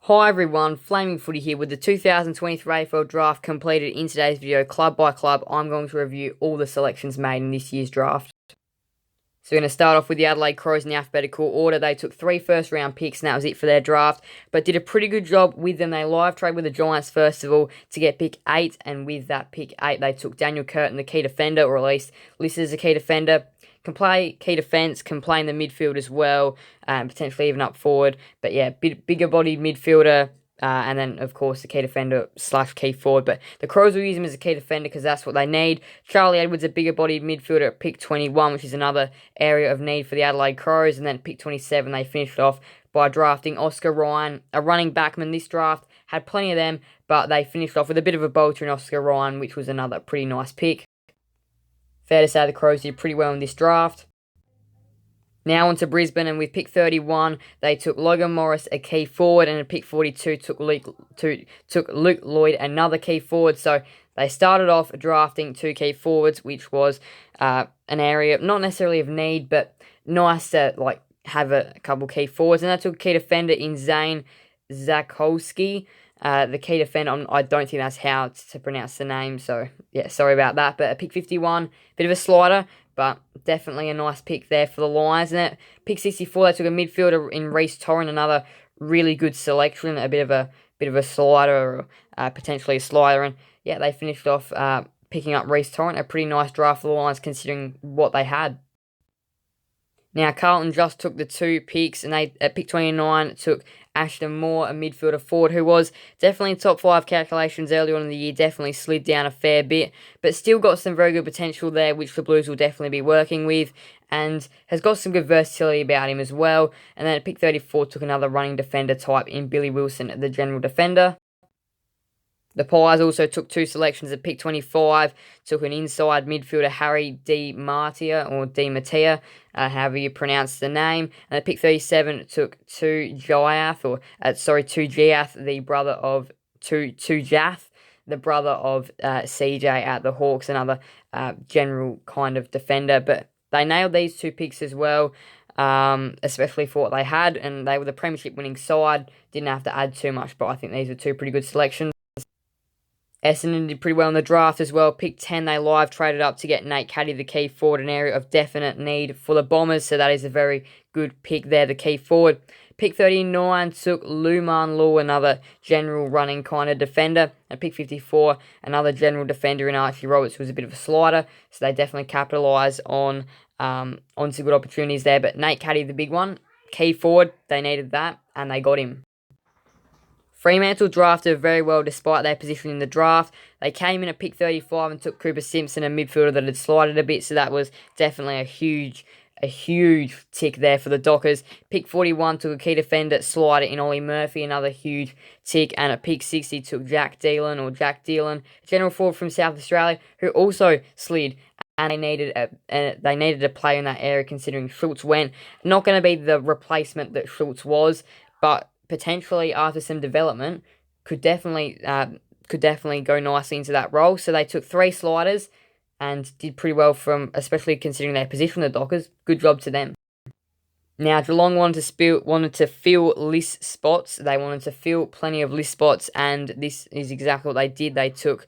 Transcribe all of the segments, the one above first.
Hi everyone, Flaming Footy here with the 2023 AFL Draft completed. In today's video, club by club, I'm going to review all the selections made in this year's draft. So we're going to start off with the Adelaide Crows in the alphabetical order. They took 3 first-round picks and that was it for their draft, but did a pretty good job with them. They live trade with the Giants first of all to get pick 8, and with that pick 8, they took Daniel Curtin, the key defender, or at least listed as a key defender. Can play key defence, can play in the midfield as well, and potentially even up forward. But yeah, bigger bodied midfielder, and then of course the key defender / key forward. But the Crows will use him as a key defender because that's what they need. Charlie Edwards, a bigger bodied midfielder at pick 21, which is another area of need for the Adelaide Crows. And then at pick 27, they finished off by drafting Oscar Ryan, a running backman. This draft had plenty of them, but they finished off with a bit of a bolter in Oscar Ryan, which was another pretty nice pick. Fair to say the Crows did pretty well in this draft. Now on to Brisbane, and with pick 31, they took Logan Morris, a key forward, and at pick 42 took Luke Lloyd, another key forward. So they started off drafting 2 key forwards, which was an area not necessarily of need, but nice to have a couple key forwards. And they took a key defender in Zane Zakowski. The key defender, I don't think that's how to pronounce the name, so yeah, sorry about that. But at pick 51, bit of a slider, but definitely a nice pick there for the Lions. And at pick 64, they took a midfielder in Reece Torrent, another really good selection, a bit of a slider, or potentially a slider. And yeah, they finished off picking up Reece Torrent, a pretty nice draft for the Lions considering what they had. Now, Carlton just took the 2 picks, and they, at pick 29, took Ashton Moore, a midfielder forward, who was definitely in top 5 calculations early on in the year, definitely slid down a fair bit, but still got some very good potential there, which the Blues will definitely be working with, and has got some good versatility about him as well. And then at pick 34, took another running defender type in Billy Wilson, the general defender. The Pies also took 2 selections at pick 25, took an inside midfielder, Harry Di Martia, or Di Mattia, however you pronounce the name. And at pick 37, took Giath, the brother of Jath, the brother of CJ at the Hawks, another general kind of defender. But they nailed these 2 picks as well, especially for what they had, and they were the premiership winning side, didn't have to add too much, but I think these were 2 pretty good selections. Essendon did pretty well in the draft as well. Pick 10, they live traded up to get Nate Caddy, the key forward, an area of definite need for the Bombers, so that is a very good pick there, the key forward. Pick 39 took Luman Law, another general running kind of defender. And pick 54, another general defender in Archie Roberts, who was a bit of a slider, so they definitely capitalise on some good opportunities there. But Nate Caddy, the big one, key forward, they needed that, and they got him. Fremantle drafted very well despite their position in the draft. They came in at pick 35 and took Cooper Simpson, a midfielder that had slided a bit, so that was definitely a huge tick there for the Dockers. Pick 41 took a key defender slider in Ollie Murphy, another huge tick. And at pick 60 took Jack Dillon, a general forward from South Australia, who also slid. And they needed a player in that area considering Schultz went. Not going to be the replacement that Schultz was, but potentially after some development could definitely go nicely into that role. So they took 3 sliders and did pretty well from, especially considering their position, the Dockers. Good job to them. Now, Geelong wanted to fill list spots. They wanted to fill plenty of list spots, and this is exactly what they did. They took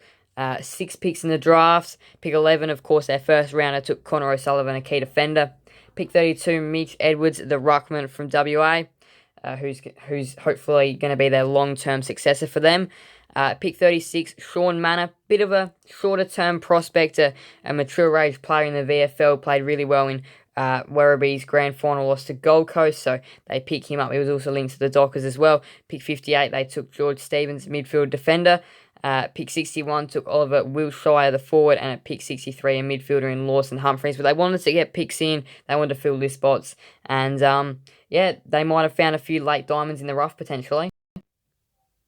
6 picks in the drafts. Pick 11, of course, their first rounder, took Connor O'Sullivan, a key defender. Pick 32, Mitch Edwards, the ruckman from WA. Who's hopefully going to be their long-term successor for them. Pick 36, Sean Manor, bit of a shorter-term prospect, a mature age player in the VFL, played really well in Werribee's grand final loss to Gold Coast, so they picked him up. He was also linked to the Dockers as well. Pick 58, they took George Stevens, midfield defender. Pick 61 took Oliver Wilshire, the forward, and at pick 63, a midfielder in Lawson Humphreys. But they wanted to get picks in, they wanted to fill list spots, and they might have found a few late diamonds in the rough potentially.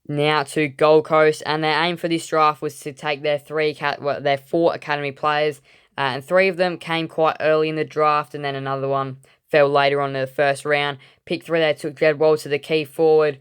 Now to Gold Coast, and their aim for this draft was to take their 4 academy players, and 3 of them came quite early in the draft, and then another one fell later on in the first round. Pick 3, they took Jed Walter, the key forward.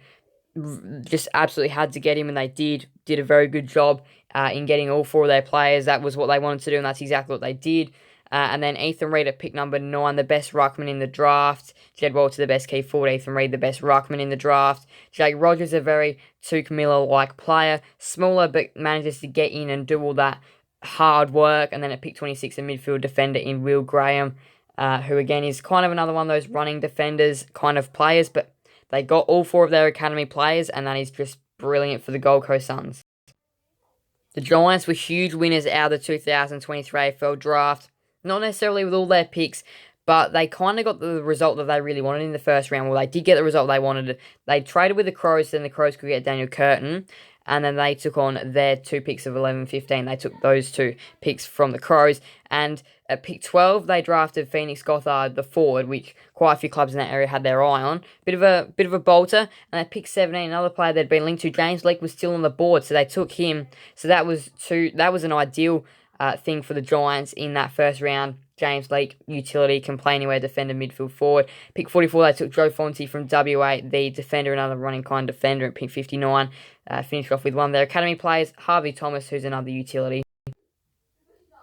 Just absolutely had to get him, and they did a very good job in getting all 4 of their players. That was what they wanted to do, and that's exactly what they did. And then Ethan Reid at pick number 9, the best ruckman in the draft. Jed Walter, the best key forward. Ethan Reid, the best ruckman in the draft. Jake Rogers, a very Tuke Miller-like player. Smaller, but manages to get in and do all that hard work. And then at pick 26, a midfield defender in Will Graham, who again is kind of another one of those running defenders kind of players, but they got all 4 of their academy players, and that is just brilliant for the Gold Coast Suns. The Giants were huge winners out of the 2023 AFL Draft. Not necessarily with all their picks, but they kind of got the result that they really wanted in the first round. Well, they did get the result they wanted. They traded with the Crows, then the Crows could get Daniel Curtin, and then they took on their 2 picks of 11-15. They took those 2 picks from the Crows, and at pick 12, they drafted Phoenix Gothard, the forward, which quite a few clubs in that area had their eye on. Bit of a bolter. And at pick 17, another player they'd been linked to, James Leake, was still on the board, so they took him. So that was an ideal thing for the Giants in that first round. James Leake, utility, can play anywhere, defender, midfield, forward. Pick 44, they took Joe Fonte from WA, the defender, another running kind defender. At pick 59, finished off with one of their academy players, Harvey Thomas, who's another utility.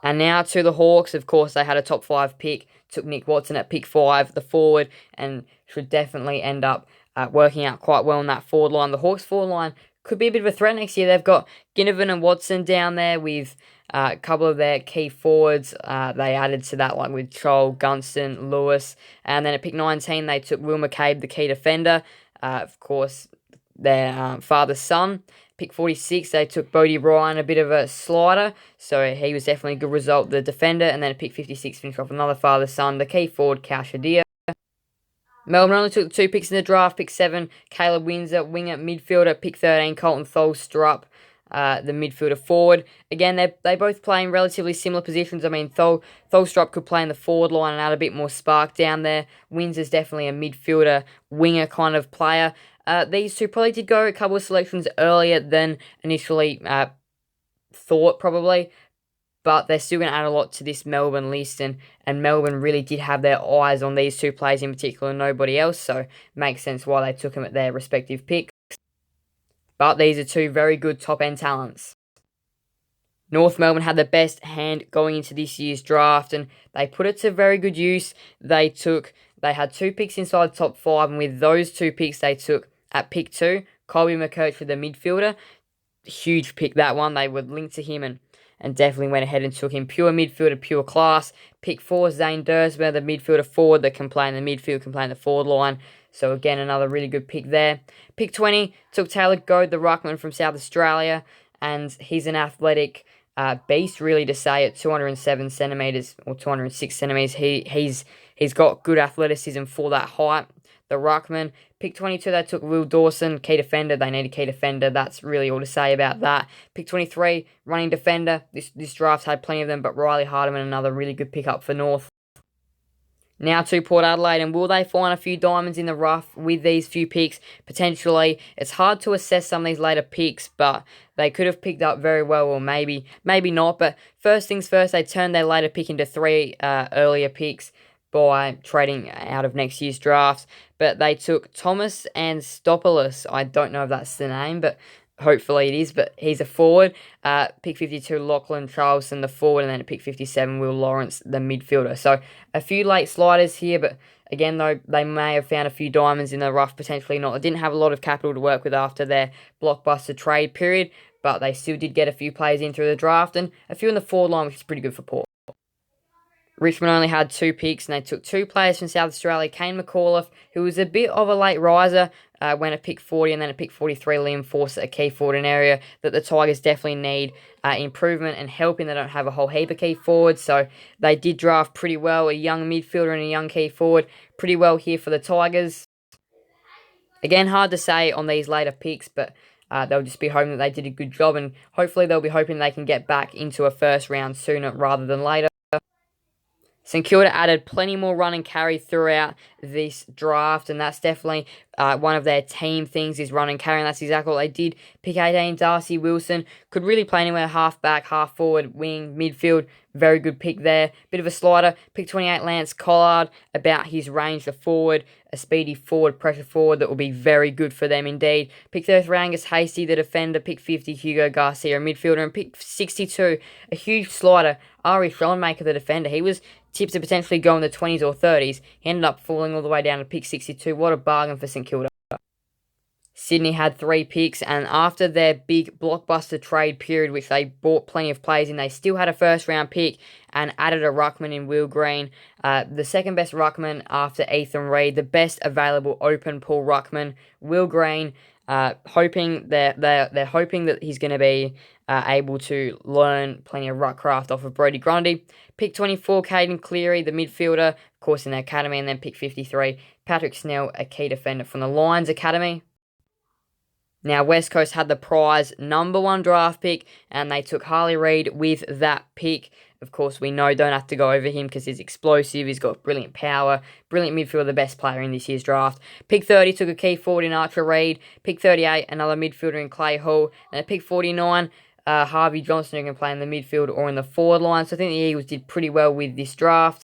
And now to the Hawks. Of course, they had a top 5 pick. Took Nick Watson at pick 5, the forward, and should definitely end up working out quite well in that forward line. The Hawks forward line could be a bit of a threat next year. They've got Ginnivan and Watson down there with a couple of their key forwards. They added to that, like with Chol, Gunston, Lewis. And then at pick 19, they took Will McCabe, the key defender. Of course, their father's son. Pick 46, they took Bodie Ryan, a bit of a slider, so he was definitely a good result, the defender. And then at pick 56, finished off another father's son, the key forward, Cal Shadir. Melbourne only took 2 picks in the draft. Pick 7, Caleb Windsor, winger, midfielder. Pick 13, Colton Tholstrup, the midfielder forward. Again, they both play in relatively similar positions. I mean, Tholstrup could play in the forward line and add a bit more spark down there. Windsor's definitely a midfielder, winger kind of player. These 2 probably did go a couple of selections earlier than initially thought, probably. But they're still going to add a lot to this Melbourne list. And Melbourne really did have their eyes on these 2 players in particular and nobody else. So makes sense why they took them at their respective picks. But these are 2 very good top-end talents. North Melbourne had the best hand going into this year's draft, and they put it to very good use. They had 2 picks inside the top 5, and with those 2 picks, they took at pick 2, Colby McCurch for the midfielder. Huge pick, that one. They were linked to him and definitely went ahead and took him. Pure midfielder, pure class. Pick 4, Zane Dursmer, the midfielder forward that can play in the midfield, can play in the forward line. So again, another really good pick there. Pick 20, took Taylor Goad, the ruckman from South Australia, and he's an athletic beast, really, to say, at 207 centimetres or 206 centimetres. He's got good athleticism for that height. The ruckman. Pick 22, they took Will Dawson, key defender. They need a key defender. That's really all to say about that. Pick 23, running defender. This draft had plenty of them, but Riley Hardiman, another really good pickup for North. Now to Port Adelaide, and will they find a few diamonds in the rough with these few picks? Potentially. It's hard to assess some of these later picks, but they could have picked up very well, or maybe not. But first things first, they turned their later pick into 3 earlier picks by trading out of next year's drafts. But they took Thomas Anstopoulos. I don't know if that's the name, but hopefully it is, but he's a forward. Pick 52, Lachlan Charleston, the forward, and then at pick 57, Will Lawrence, the midfielder. So a few late sliders here, but again, though, they may have found a few diamonds in the rough, potentially not. They didn't have a lot of capital to work with after their blockbuster trade period, but they still did get a few players in through the draft, and a few in the forward line, which is pretty good for Port. Richmond only had 2 picks, and they took 2 players from South Australia. Kane McAuliffe, who was a bit of a late riser, went at pick 40, and then at pick 43, Liam Fawcett, a key forward, an area that the Tigers definitely need improvement and help in. They don't have a whole heap of key forwards, so they did draft pretty well. A young midfielder and a young key forward, pretty well here for the Tigers. Again, hard to say on these later picks, but they'll just be hoping that they did a good job, and hopefully they'll be hoping they can get back into a first round sooner rather than later. St Kilda added plenty more run and carry throughout this draft, and that's definitely one of their team things is run and carry, and that's exactly what they did. Pick 18, Darcy Wilson, could really play anywhere, half back, half forward, wing, midfield, very good pick there. Bit of a slider. Pick 28, Lance Collard, about his range, the forward, a speedy forward, pressure forward that will be very good for them indeed. Pick 33, Angus Hasty, the defender. Pick 50, Hugo Garcia, a midfielder. And pick 62, a huge slider, Ari Schoenmaker, the defender. He was tipped to potentially go in the 20s or 30s. He ended up falling all the way down to pick 62. What a bargain for St Kilda. Sydney had 3 picks, and after their big blockbuster trade period, which they bought plenty of players in, they still had a first-round pick and added a ruckman in Will Green, the second best ruckman after Ethan Reid, the best available open pool ruckman, Will Green. Hoping they're hoping that he's going to be able to learn plenty of ruckcraft off of Brodie Grundy. Pick 24, Caden Cleary, the midfielder, of course in the academy, and then pick 53, Patrick Snell, a key defender from the Lions Academy. Now, West Coast had the prize number 1 draft pick, and they took Harley Reid with that pick. Of course, we know don't have to go over him because he's explosive, he's got brilliant power, brilliant midfielder, the best player in this year's draft. Pick 30 took a key forward in Archer Reid. Pick 38, another midfielder in Clay Hall. And at pick 49, Harvey Johnson, who can play in the midfield or in the forward line. So I think the Eagles did pretty well with this draft.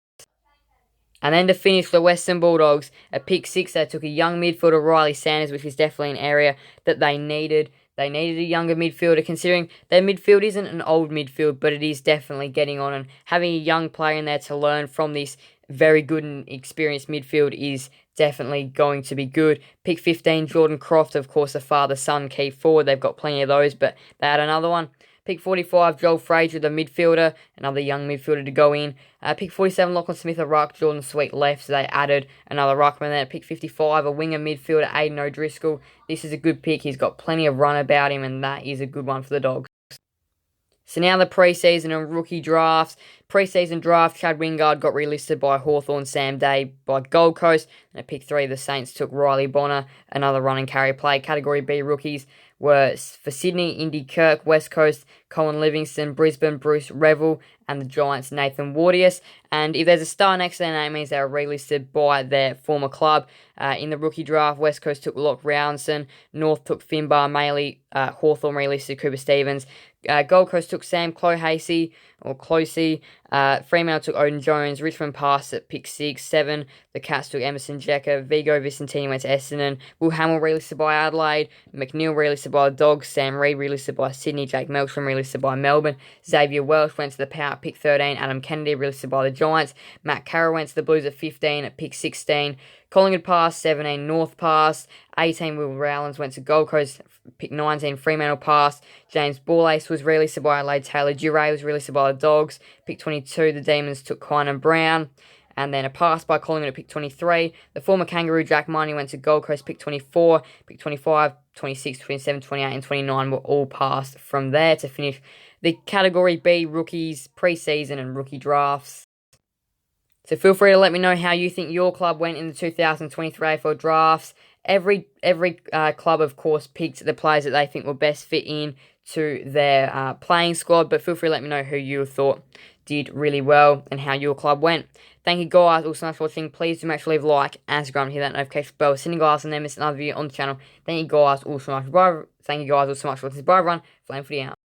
And then to finish the Western Bulldogs, at pick 6, they took a young midfielder, Riley Sanders, which was definitely an area that they needed. They needed a younger midfielder, considering their midfield isn't an old midfield, but it is definitely getting on. And having a young player in there to learn from this very good and experienced midfield is definitely going to be good. Pick 15, Jordan Croft, of course, a father-son key forward. They've got plenty of those, but they had another one. Pick 45, Joel Frazier, the midfielder, another young midfielder to go in. Pick 47, Lachlan Smith, a ruck, Jordan Sweet left, so they added another ruckman there. Pick 55, a winger midfielder, Aiden O'Driscoll. This is a good pick. He's got plenty of run about him, and that is a good one for the Dogs. So now the preseason and rookie drafts. Preseason draft, Chad Wingard got relisted by Hawthorn, Sam Day by Gold Coast. And at pick 3, the Saints took Riley Bonner, another run and carry play. Category B rookies were for Sydney, Indy Kirk, West Coast, Colin Livingston, Brisbane, Bruce Revel, and the Giants, Nathan Wardius. And if there's a star next to their name, it means they are relisted by their former club. In the rookie draft, West Coast took Locke Roundson, North took Finbar Maley, Hawthorn relisted Cooper Stevens, Gold Coast took Sam Clohasey, Fremantle took Odin Jones, Richmond passed at pick 6, 7, the Cats took Emerson Jecker, Vigo Vicentini went to Essendon, Will Hamill relisted by Adelaide, McNeil relisted by the Dogs, Sam Reid relisted by Sydney, Jake Melksham relisted by Melbourne, Xavier Welsh went to the Power at pick 13, Adam Kennedy relisted by the Giants, Matt Carroll went to the Blues at 15 at pick 16, Collingwood passed, 17, North passed, 18, Will Rowlands went to Gold Coast, pick 19, Fremantle passed, James Borlace was relisted by Adelaide, Taylor Duray was relisted by the Dogs, pick 22, the Demons took Kynan Brown, and then a pass by Collingwood at pick 23, the former Kangaroo Jack Marnie went to Gold Coast, pick 24, pick 25, 26, 27, 28, and 29 were all passed from there to finish the Category B rookies, preseason and rookie drafts. So feel free to let me know how you think your club went in the 2023 AFL drafts. Every club, of course, picked the players that they think will best fit in to their playing squad, but feel free to let me know who you thought did really well and how your club went. Thank you guys all so much for watching. Please do make sure to leave a like and subscribe and hit that notification bell. Sending guys and then miss another video on the channel. Thank you guys all so much. Thank you guys all so much for watching. Bye everyone. Flame Footy out.